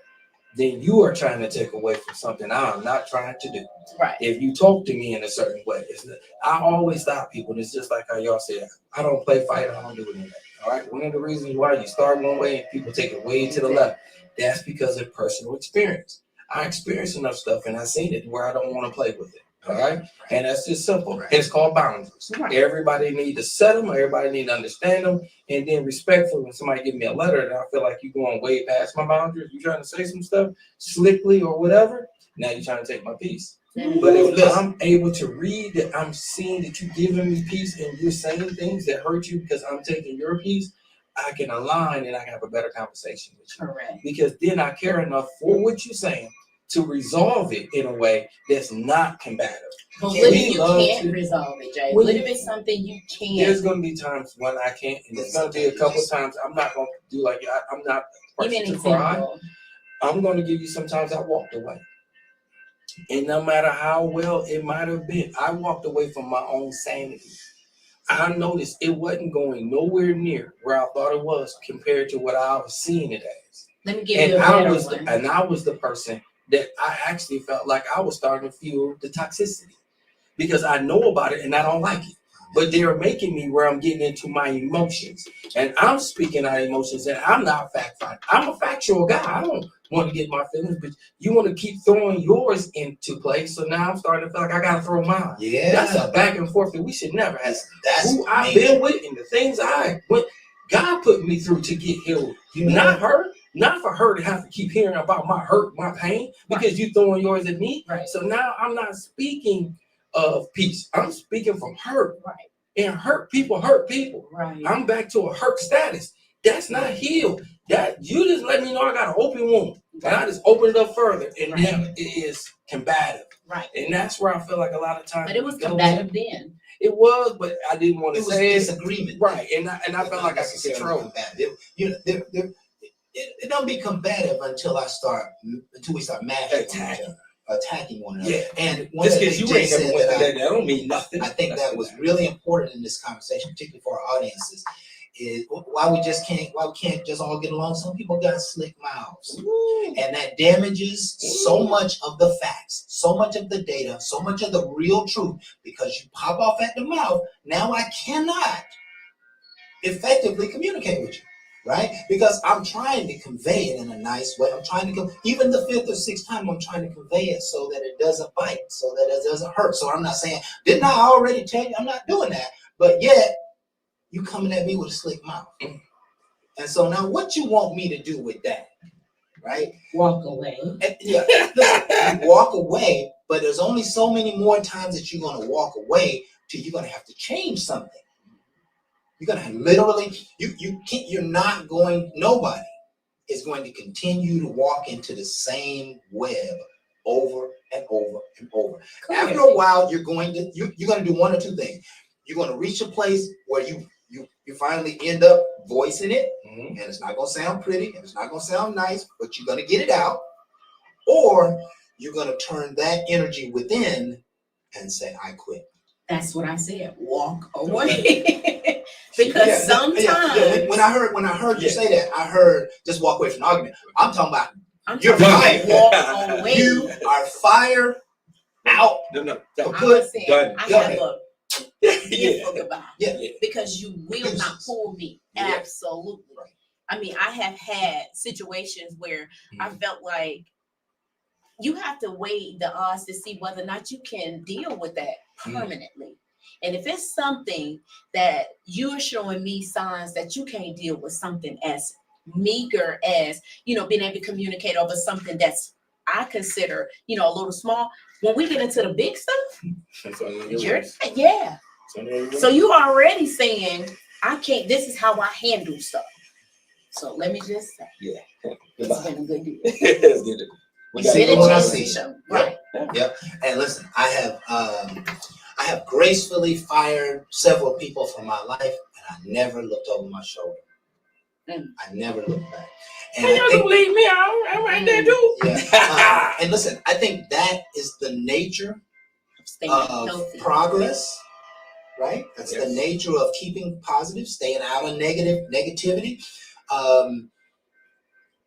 then you are trying to take away from something I'm not trying to do. Right. If you talk to me in a certain way, I always stop people. It's just like how y'all said, I don't play fight, I don't do anything. All right. One of the reasons why you start one way and people take it way to the left, that's because of personal experience. I experienced enough stuff and I seen it where I don't want to play with it. All right. And that's just simple. Right. It's called boundaries. Right. Everybody need to set them. Everybody need to understand them. And then respectfully, when somebody give me a letter and I feel like you're going way past my boundaries, you trying to say some stuff slickly or whatever, now you're trying to take my peace. Mm-hmm. But if I'm able to read that I'm seeing that you're giving me peace and you're saying things that hurt you because I'm taking your peace, I can align and I can have a better conversation with you. Correct. Because then I care enough for what you're saying to resolve it in a way that's not combative. But what if you can't resolve it, Jay? What if it's something you can't? There's going to be times when I can't, and there's going to be a couple of times I'm not going to do like I'm not a person to cry. I'm going to give you sometimes I walked away. And no matter how well it might have been, I walked away from my own sanity. I noticed it wasn't going nowhere near where I thought it was compared to what I was seeing it as. Let me give you a better one. And I was the person that I actually felt like I was starting to feel the toxicity because I know about it and I don't like it. But they're making me where I'm getting into my emotions and I'm speaking out emotions and I'm not fact-finding. I'm a factual guy. I don't want to get my feelings, but you want to keep throwing yours into play. So now I'm starting to feel like I got to throw mine. Yeah. That's a back and forth that we should never have. That's who I've been with and the things I went, God put me through to get healed. Not her. Not for her to have to keep hearing about my hurt, my pain, because you throwing yours at me. Right. So now I'm not speaking of peace. I'm speaking from hurt. Right. And hurt people hurt people. Right. I'm back to a hurt status. That's not healed. That you just let me know I got an open wound. And I just opened it up further. And now it is combative. Right. And that's where I feel like a lot of times. But it was combative then. It was, but I didn't want to It was say it. disagreement. Right. And I felt like I could control. Combative. You know, it don't be combative until we start mashing attacking one another. Yeah. And one Just of the because things you ain't Jay never said went that through that don't mean nothing. I think that was really important in this conversation, particularly for our audiences, is why we can't just all get along. Some people got slick mouths. And that damages so much of the facts, so much of the data, so much of the real truth, because you pop off at the mouth. Now I cannot effectively communicate with you, right? Because I'm trying to convey it in a nice way. I'm trying to even the fifth or sixth time, I'm trying to convey it so that it doesn't bite, so that it doesn't hurt. So I'm not saying, didn't I already tell you? I'm not doing that. But yet, you coming at me with a slick mouth. And so now what you want me to do with that, right? Walk away. And, yeah, listen, you walk away, but there's only so many more times that you're going to walk away till you're going to have to change something. You're going to literally, nobody is going to continue to walk into the same web over and over and over. Correct. After a while, you're going to do one or two things. You're going to reach a place where you finally end up voicing it, and it's not going to sound pretty, and it's not going to sound nice, but you're going to get it out. Or you're going to turn that energy within and say, I quit. That's what I said. Walk away. Because sometimes when I heard you say that, I heard just walk away from the argument. I'm talking about you're fired. fired. Walk away. You are fired out. No. Good. Done. I Go have ahead. a Yeah. goodbye. Yeah. Because you will not pull me. Yeah. Absolutely. Right. I mean, I have had situations where I felt like you have to weigh the odds to see whether or not you can deal with that permanently. And if it's something that you're showing me signs that you can't deal with, something as meager as, being able to communicate over something that's, I consider, a little small. When we get into the big stuff, So you already saying, I can't, this is how I handle stuff. So let me just say, it's been a good deal. Let's get it. You see what I see. Right. Yep. And listen, I have gracefully fired several people from my life, and I never looked over my shoulder. I never looked back. And you don't leave me out. I'm right there too. Yeah. And listen, I think that is the nature of progress, right? That's the nature of keeping positive, staying out of negativity.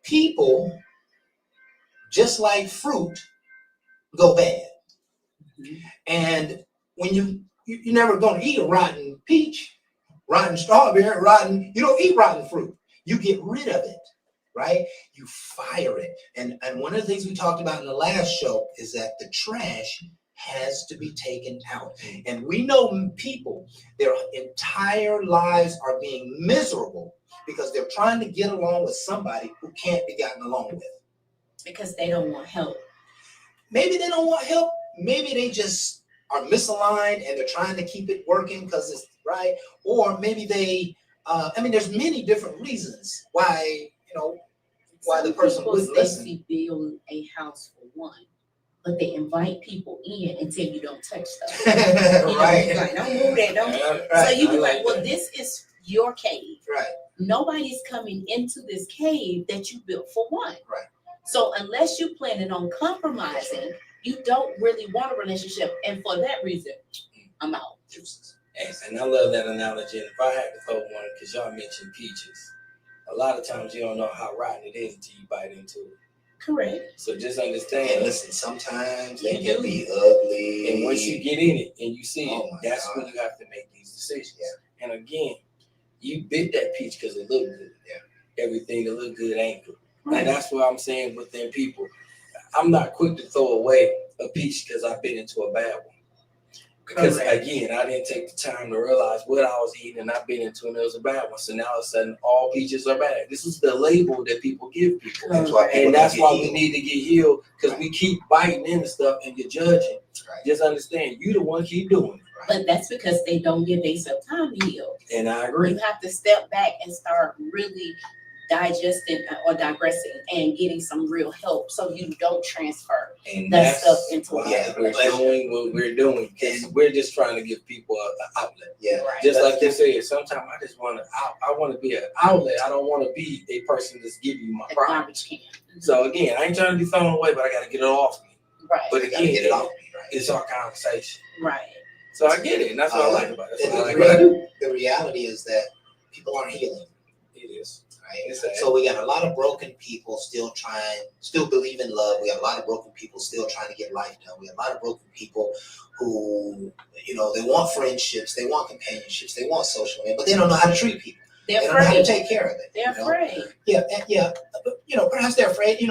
People, just like fruit, go bad. And when you're never going to eat a rotten peach, rotten strawberry, you don't eat rotten fruit. You get rid of it, right? You fire it. And one of the things we talked about in the last show is that the trash has to be taken out. And we know people, their entire lives are being miserable because they're trying to get along with somebody who can't be gotten along with. Because they don't want help. Maybe they don't want help. Maybe they just are misaligned and they're trying to keep it working because it's right. Or maybe they, there's many different reasons why, why the person wouldn't listen. They build a house for one, but they invite people in until you don't touch stuff. Right. Like, don't move that, don't move. Right. So you be like, well, this is your cave. Right. Nobody's coming into this cave that you built for one. Right. So unless you're planning on compromising, you don't really want a relationship. And for that reason, I'm out. And I love that analogy. And if I had to throw one, because y'all mentioned peaches, a lot of times you don't know how rotten it is until you bite into it. Correct. So just understand. And listen, sometimes they can be ugly. And once you get in it and you see it, that's God. when you have to make these decisions. Yeah. And again, you bit that peach because it looked good. Yeah. Everything that looked good ain't good. Right. And that's what I'm saying within people. I'm not quick to throw away a peach because I bit into a bad one. Because Correct. again, I didn't take the time to realize what I was eating, and I've been into and it was a bad one. So now all of a sudden, all peaches are bad. This is the label that people give people. That's why people And that's don't why get we healed. need to get healed, because we keep biting into stuff and you're judging. Right. Just understand, you the one keep doing it. But that's because they don't give themselves time to heal. And I You agree. have to step back and start really digesting or digressing and getting some real help so you don't transfer And that that's stuff into why Yeah, we're doing what we're doing, because we're just trying to give people an outlet. Yeah. Right. Just like they said, sometimes I just want to, I want to be an outlet. I don't want to be a person that's giving you my the problem. garbage can. So again, I ain't trying to be thrown away, but I got to get it off me. Right. But You gotta get it again, off me, right? it's our conversation. Right. So I get it, and that's what I like about it. That's what I like The, about it. the reality is that people aren't healing, It is. right? It's sad. So we got a lot of broken people still believe in love. We got a lot of broken people still trying to get life done. We got a lot of broken people who, they want friendships, they want companionships, they want social media, but they don't know how to treat people. They're They don't know how to afraid. take care of it. They're afraid. Yeah, but perhaps they're afraid. You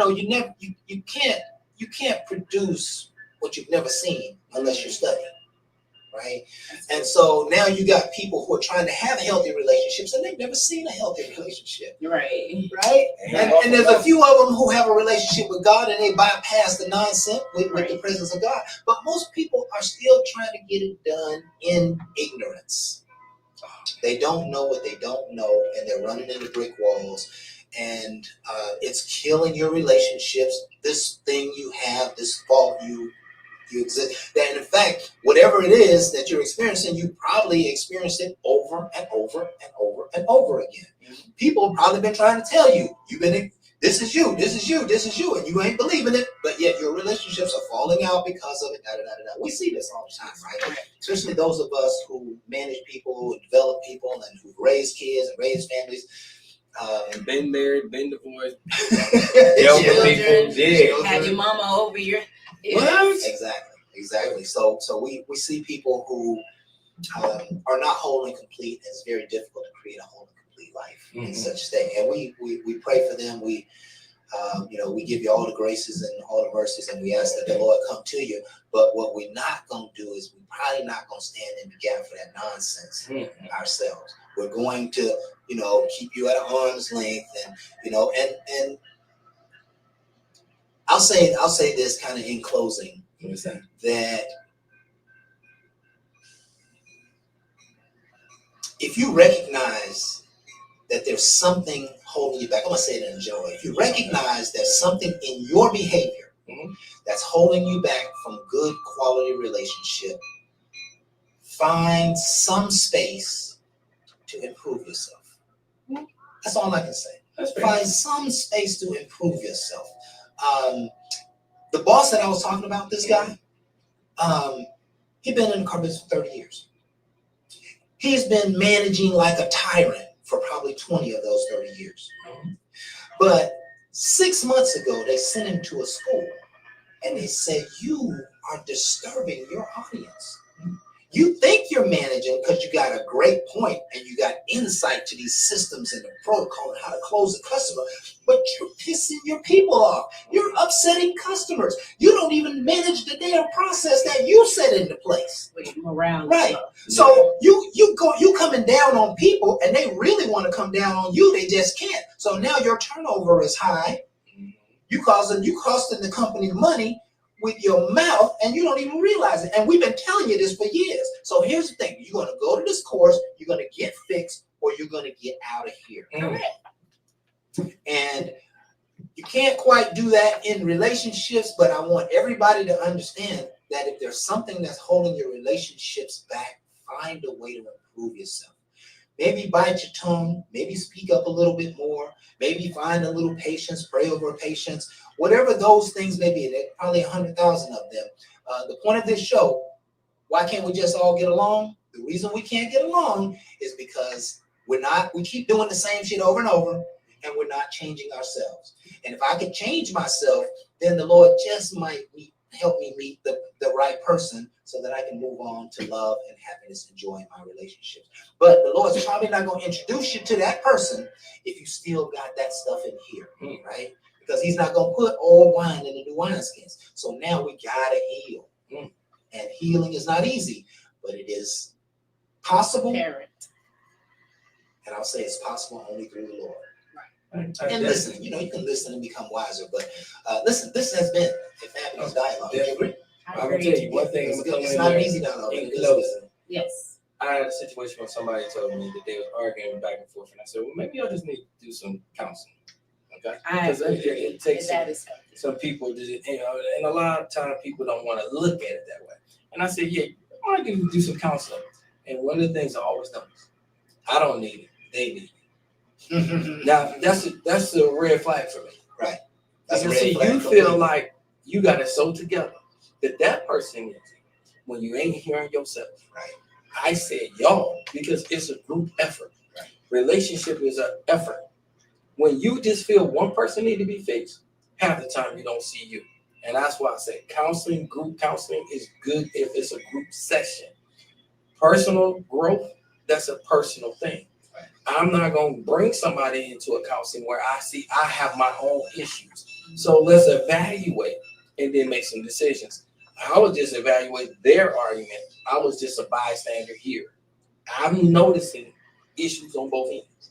can't produce what you've never seen unless you study, right? And so now you got people who are trying to have healthy relationships and they've never seen a healthy relationship, Right. right? And there's a few of them who have a relationship with God and they bypass the nonsense with the presence of God. But most people are still trying to get it done in ignorance. They don't know what they don't know, and they're running into brick walls. And it's killing your relationships. This thing you have, this fault you exist. That in fact, whatever it is that you're experiencing, you probably experienced it over and over and over and over again. Mm-hmm. People have probably been trying to tell you, this is you, and you ain't believing it, but yet your relationships are falling out because of it. We see this all the time, right? Especially those of us who manage people, who develop people, and who raise kids and raise families. And been married, been divorced, Yeah. people, yeah. Have your mama over your What? Exactly. So we see people who are not whole and complete, and it's very difficult to create a whole and complete life in such state. And we pray for them. We give you all the graces and all the mercies, and we ask that the Lord come to you. But what we're not going to do is we're probably not going to stand in the gap for that nonsense ourselves. We're going to, keep you at arm's length, and and I'll say this kind of in closing, that if you recognize that there's something holding you back, I'm gonna say it in general. If you recognize there's something in your behavior that's holding you back from good quality relationship, find some space to improve yourself. That's all I can say. Find some space to improve yourself. The boss that I was talking about, this guy, he'd been in the car business for 30 years. He's been managing like a tyrant for probably 20 of those 30 years. But 6 months ago, they sent him to a school and they said, you are disturbing your audience. You think you're managing because you got a great point and you got insight to these systems and the protocol and how to close the customer, but you're pissing your people off. You're upsetting customers. You don't even manage the damn process that you set into place. with morale. Right. So you coming down on people and they really want to come down on you. They just can't. So now your turnover is high. You costing the company money with your mouth, and you don't even realize it. And we've been telling you this for years. So here's the thing: you're going to go to this course, you're going to get fixed, or you're going to get out of here. And you can't quite do that in relationships, but I want everybody to understand that if there's something that's holding your relationships back, find a way to improve yourself. Maybe bite your tongue, maybe speak up a little bit more, maybe find a little patience, pray over patience, whatever those things may be. There's probably 100,000 of them. The point of this show, why can't we just all get along? The reason we can't get along is because we keep doing the same shit over and over, and we're not changing ourselves. And if I could change myself, then the Lord just might help me meet the right person so that I can move on to love and happiness and joy in my relationships. But the Lord's probably not going to introduce you to that person if you still got that stuff in here, right? Because he's not going to put old wine in the new wineskins. So now we got to heal. And healing is not easy. but it is possible. Parent. And I'll say it's possible only through the Lord. And And listen, you can listen and become wiser, but listen, this has been a fabulous dialogue. Do you agree? I I'm gonna tell agree. you one thing. It's, I'm good. gonna It's come not in an here easy dialogue. in It is closing. good. Yes. I had a situation where somebody told me that they were arguing back and forth, and I said, "Well, maybe I just need to do some counseling." Okay, I because agree. it takes That is healthy. some people, and a lot of time people don't want to look at it that way. And I said, "Yeah, I need to do some counseling." And one of the things I always notice, I don't need it; they need it. Now that's a red flag for me. Right. That's a Because red see, flag you completely. feel like you got it so together that person is when you ain't hearing yourself. Right. I said y'all because it's a group effort. Right. Relationship is an effort. When you just feel one person need to be fixed, half the time you don't see you. And that's why I say counseling, group counseling is good if it's a group session. Personal growth, that's a personal thing. Right. I'm not going to bring somebody into a counseling where I see I have my own issues. So let's evaluate and then make some decisions. I would just evaluate their argument. I was just a bystander here. I'm noticing issues on both ends.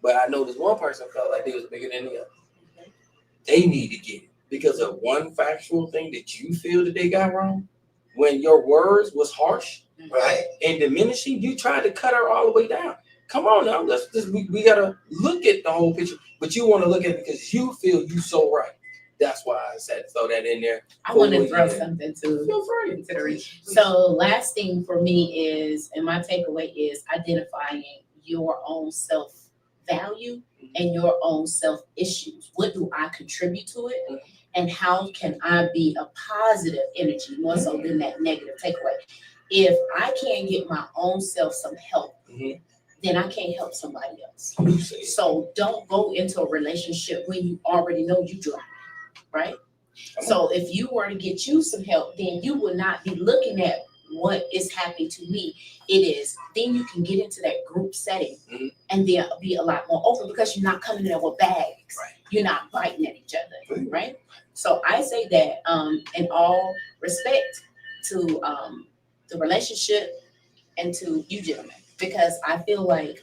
But I noticed one person felt like they was bigger than the other. They need to get it because of one factual thing that you feel that they got wrong. When your words was harsh Right. and diminishing, you tried to cut her all the way down. Come on now, we gotta look at the whole picture. But you want to look at it because you feel you so right. That's why I said throw that in there. I want to throw Yeah. something to Feel free. consideration. So last thing for me is, and my takeaway is identifying your own self-value and your own self-issues. What do I contribute to it? And how can I be a positive energy more so than that negative takeaway? If I can't get my own self some help, Mhm. then I can't help somebody else. You say it. So don't go into a relationship when you already know you dry, right? So if you were to get you some help, then you would not be looking at what is happening to me. It is, then you can get into that group setting Mhm. and then be a lot more open because you're not coming in there with bags. Right. You're not biting at each other, Right. right? So I say that in all respect to the relationship and to you gentlemen, because I feel like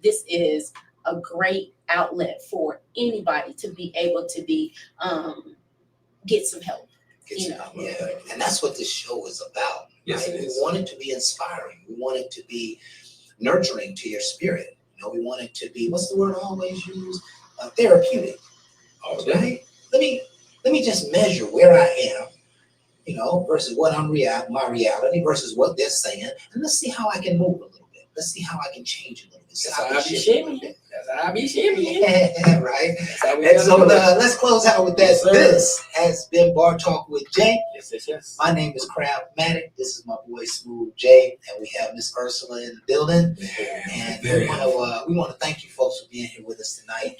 this is a great outlet for anybody to be able to be get some help. Yeah. And that's what this show is about. Yes, right? it is. We want it to be inspiring. We want it to be nurturing to your spirit. We want it to be, what's the word I always use? Therapeutic. All day. Right? Let me just measure where I am, versus what my reality versus what they're saying, and let's see how I can move a little bit. Let's see how I can change a little bit. See That's how how I I can be shift a little shimmying. bit. That's how I be shimmying. Yeah, right. That's how we And so gotta do it. let's close out with that. Yes, sir. This has been Bar Talk with Jay. Yes. My name is Craftmatic. This is my boy Smooth Jay, and we have Miss Ursula in the building. And we want to thank you folks for being here with us tonight.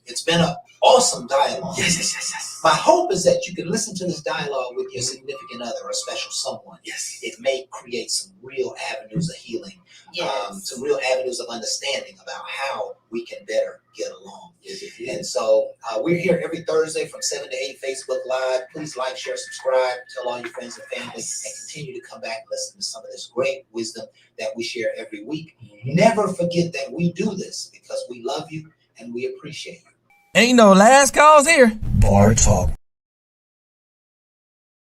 It's been an awesome dialogue. Yes. My hope is that you can listen to this dialogue with your significant other or special someone. Yes. It may create some real avenues of healing, Yes. some real avenues of understanding about how we can better get along. Yes. And so we're here every Thursday from 7 to 8 Facebook Live. Please like, share, subscribe, tell all your friends and family, and continue to come back and listen to some of this great wisdom that we share every week. Never forget that we do this because we love you and we appreciate you. Ain't no last calls here. Bar Talk.